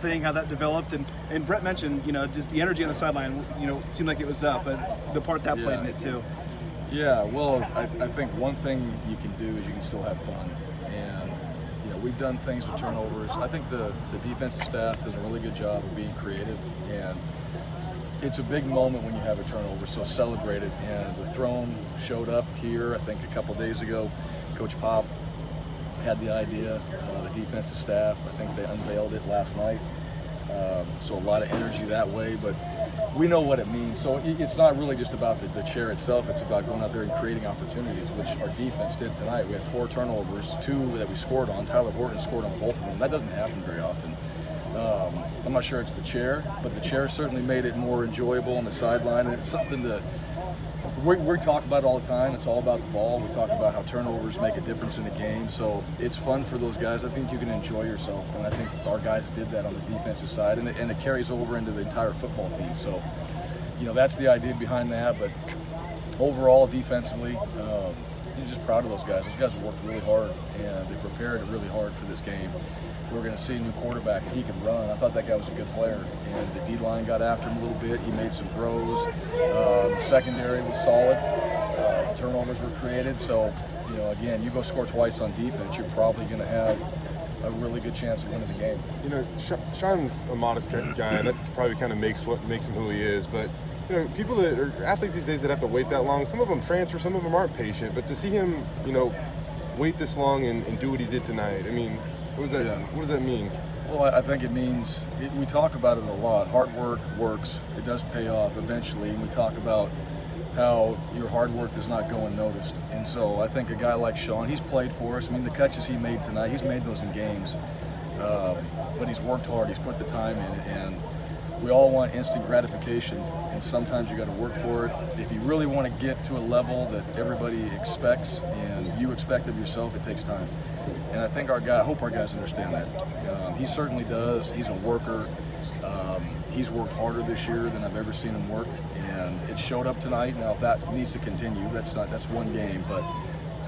thing, how that developed, and Brett mentioned, just the energy on the sideline, it seemed like it was up, but the part that played in it too. Yeah, well, I think one thing you can do is you can still have fun, and we've done things with turnovers. I think the defensive staff does a really good job of being creative, and it's a big moment when you have a turnover, so celebrate it. And the throne showed up here, I think a couple days ago. Coach Pop had the idea, the defensive staff, I think they unveiled it last night. So a lot of energy that way, but we know what it means. So it's not really just about the chair itself, it's about going out there and creating opportunities, which our defense did tonight. We had 4 turnovers, 2 that we scored on. Tyler Horton scored on both of them. That doesn't happen very often. I'm not sure it's the chair, but the chair certainly made it more enjoyable on the sideline, and it's something that we talk about all the time. It's all about the ball. We talk about how turnovers make a difference in a game, so it's fun for those guys. I think you can enjoy yourself, and I think our guys did that on the defensive side, and it carries over into the entire football team. So, that's the idea behind that. But overall, defensively, I'm just proud of those guys. Those guys have worked really hard, and they prepared really hard for this game. We're going to see a new quarterback, and he can run. I thought that guy was a good player, and the D-line got after him a little bit. He made some throws. The secondary was solid. Turnovers were created. So, again, you go score twice on defense, you're probably going to have a really good chance of winning the game. Sean's a modest guy, and that probably kind of makes him who he is. But people that are athletes these days that have to wait that long, some of them transfer, some of them aren't patient. But to see him, wait this long and do what he did tonight, I mean, what does that mean? Well, I think it means, we talk about it a lot. Hard work works. It does pay off eventually. And we talk about how your hard work does not go unnoticed. And so I think a guy like Sean, he's played for us. I mean, the catches he made tonight, he's made those in games. But he's worked hard. He's put the time in. And we all want instant gratification. And sometimes you got to work for it. If you really want to get to a level that everybody expects and you expect of yourself, it takes time. And I think I hope our guys understand that. He certainly does. He's a worker. He's worked harder this year than I've ever seen him work, and it showed up tonight. Now, if that needs to continue, that's one game, but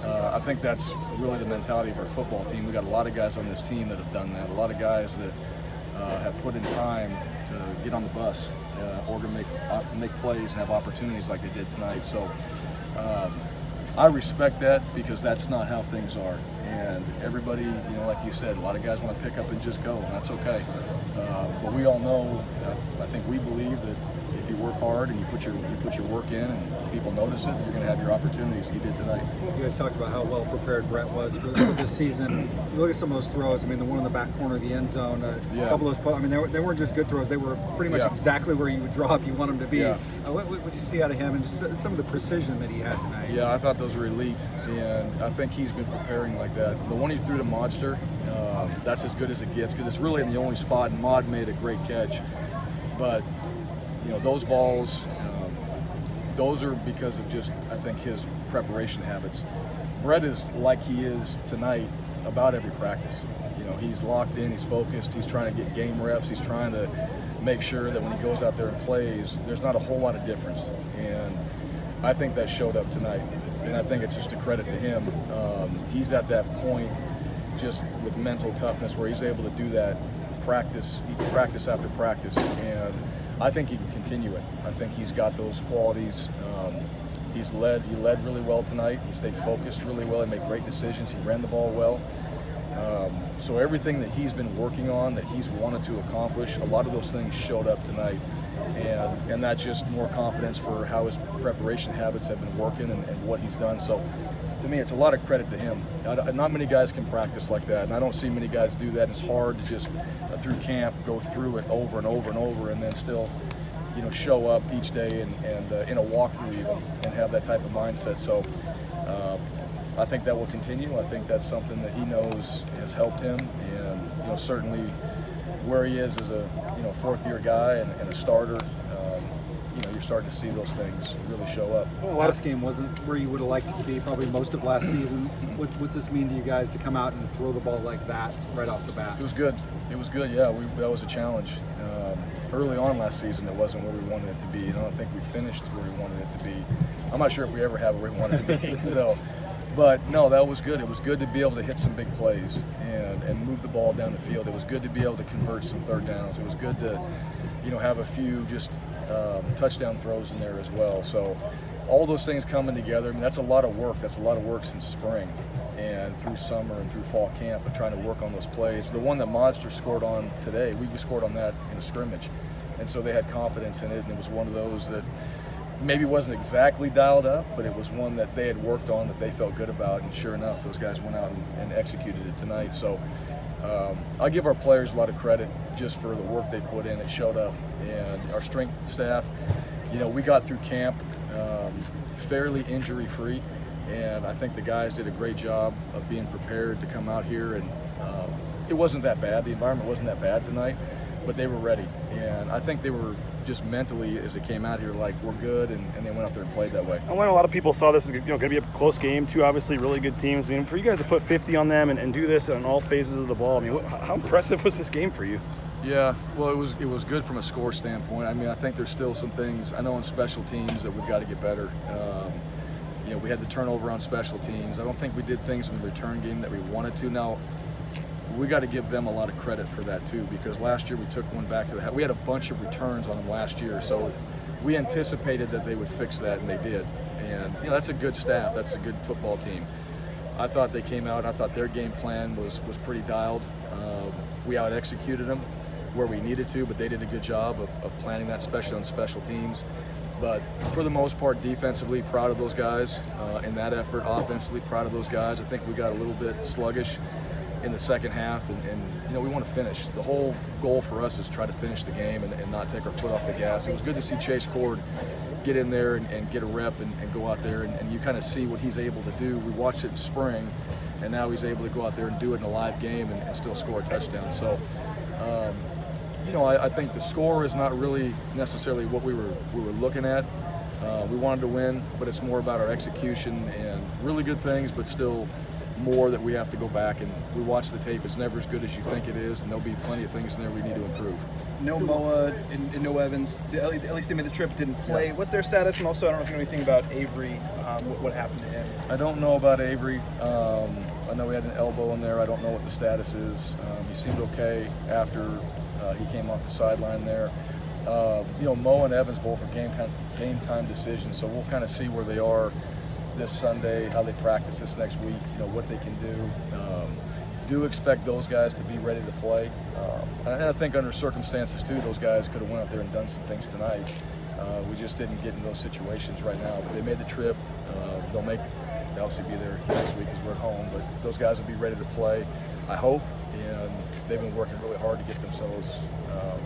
I think that's really the mentality of our football team. We got a lot of guys on this team that have done that. A lot of guys that have put in time to get on the bus or to make plays and have opportunities like they did tonight. So I respect that, because that's not how things are. And everybody, like you said, a lot of guys want to pick up and just go, and that's okay. But we all know, I think we believe that if you work hard and you put your work in and people notice it, you're going to have your opportunities. You did tonight. You guys talked about how well prepared Brett was for this season. You look at some of those throws. I mean, the one in the back corner of the end zone, a couple of those. I mean, they weren't just good throws. They were pretty much exactly where you would drop. You want them to be. What would you see out of him, and just some of the precision that he had tonight? Yeah, I thought those were elite, and I think he's been preparing like that. The one he threw to Monster, that's as good as it gets, because it's really in the only spot, and Mod made a great catch. But those balls, those are because of just, I think, his preparation habits. Brett is like he is tonight about every practice. He's locked in, he's focused, he's trying to get game reps, he's trying to make sure that when he goes out there and plays, there's not a whole lot of difference. And I think that showed up tonight, and I think it's just a credit to him. He's at that point just with mental toughness where he's able to do that practice after practice, and I think he can continue it. I think he's got those qualities. He led really well tonight. He stayed focused really well. He made great decisions. He ran the ball well. So everything that he's been working on, that he's wanted to accomplish, a lot of those things showed up tonight. And that's just more confidence for how his preparation habits have been working and what he's done. So to me, it's a lot of credit to him. Not many guys can practice like that, and I don't see many guys do that. It's hard to just, through camp, go through it over and over and over, and then still, show up each day and in a walkthrough even, and have that type of mindset. So I think that will continue. I think that's something that he knows has helped him, and certainly where he is as a fourth-year guy and a starter, you're starting to see those things really show up. Well, last game wasn't where you would have liked it to be, probably most of last season. What's this mean to you guys to come out and throw the ball like that right off the bat? It was good. It was good, yeah. That was a challenge. Early on last season, it wasn't where we wanted it to be. I don't think we finished where we wanted it to be. I'm not sure if we ever have where we wanted it to be. So, But no, that was good. It was good to be able to hit some big plays and move the ball down the field. It was good to be able to convert some third downs. It was good to, have a few just touchdown throws in there as well. So all those things coming together, I mean, that's a lot of work. That's a lot of work since spring and through summer and through fall camp, but trying to work on those plays. The one that Monster scored on today, we scored on that in a scrimmage. And so they had confidence in it, and it was one of those that maybe wasn't exactly dialed up, but it was one that they had worked on that they felt good about, and sure enough, those guys went out and executed it tonight. So I give our players a lot of credit just for the work they put in. It showed up, and our strength staff, we got through camp fairly injury-free, and I think the guys did a great job of being prepared to come out here, and it wasn't that bad. The environment wasn't that bad tonight, but they were ready, and I think they were just mentally, as they came out here, like, we're good, and they went out there and played that way. I know a lot of people saw this as going to be a close game, two obviously really good teams. I mean, for you guys to put 50 on them and do this on all phases of the ball, I mean, how impressive was this game for you? Yeah, well, it was good from a score standpoint. I mean, I think there's still some things, I know on special teams, that we've got to get better. We had the turnover on special teams. I don't think we did things in the return game that we wanted to. Now, we got to give them a lot of credit for that too, because last year we took one back to the house. We had a bunch of returns on them last year, so we anticipated that they would fix that, and they did. And that's a good staff. That's a good football team. I thought they came out. I thought their game plan was pretty dialed. We out executed them where we needed to, but they did a good job of planning that, especially on special teams. But for the most part, defensively, proud of those guys in that effort. Offensively, proud of those guys. I think we got a little bit sluggish in the second half, and we want to finish. The whole goal for us is to try to finish the game and not take our foot off the gas. It was good to see Chase Cord get in there and get a rep and go out there, and you kind of see what he's able to do. We watched it in spring, and now he's able to go out there and do it in a live game and still score a touchdown. So, I think the score is not really necessarily what we were looking at. We wanted to win, but it's more about our execution and really good things, but still more that we have to go back and we watch the tape. It's never as good as you think it is, and there'll be plenty of things in there we need to improve. No Moa and no Evans. At least they made the trip, didn't play. Yeah. What's their status? And also, I don't know if you know anything about Avery, what happened to him. I don't know about Avery. I know he had an elbow in there. I don't know what the status is. He seemed okay after he came off the sideline there. Mo and Evans both are game time decisions, so we'll kind of see where they are this Sunday, how they practice this next week, what they can do. Do expect those guys to be ready to play. And I think under circumstances too, those guys could have went out there and done some things tonight. We just didn't get in those situations right now. But they made the trip. They'll obviously be there next week because we're at home, but those guys will be ready to play, I hope, and they've been working really hard to get themselves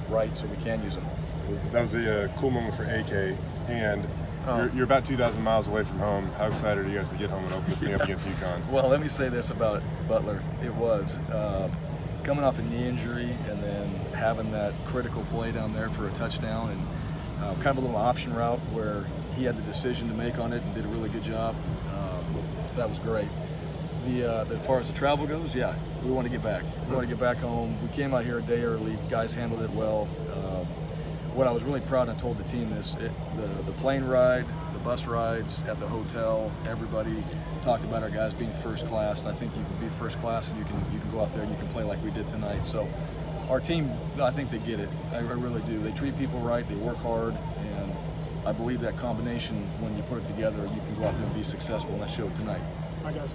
right so we can use them. That was a cool moment for AK, and you're about 2,000 miles away from home. How excited are you guys to get home and open this thing up against UConn? Well, let me say this about Butler. It was coming off a knee injury and then having that critical play down there for a touchdown, and kind of a little option route where he had the decision to make on it and did a really good job. That was great. As far as the travel goes, yeah, we want to get back. We want to get back home. We came out here a day early. Guys handled it well. What I was really proud, and I told the team this, the plane ride, the bus rides at the hotel, everybody talked about our guys being first class, and I think you can be first class and you can go out there and you can play like we did tonight. So our team, I think they get it. I really do. They treat people right, they work hard, and I believe that combination, when you put it together, you can go out there and be successful, and that showed tonight. Hi guys.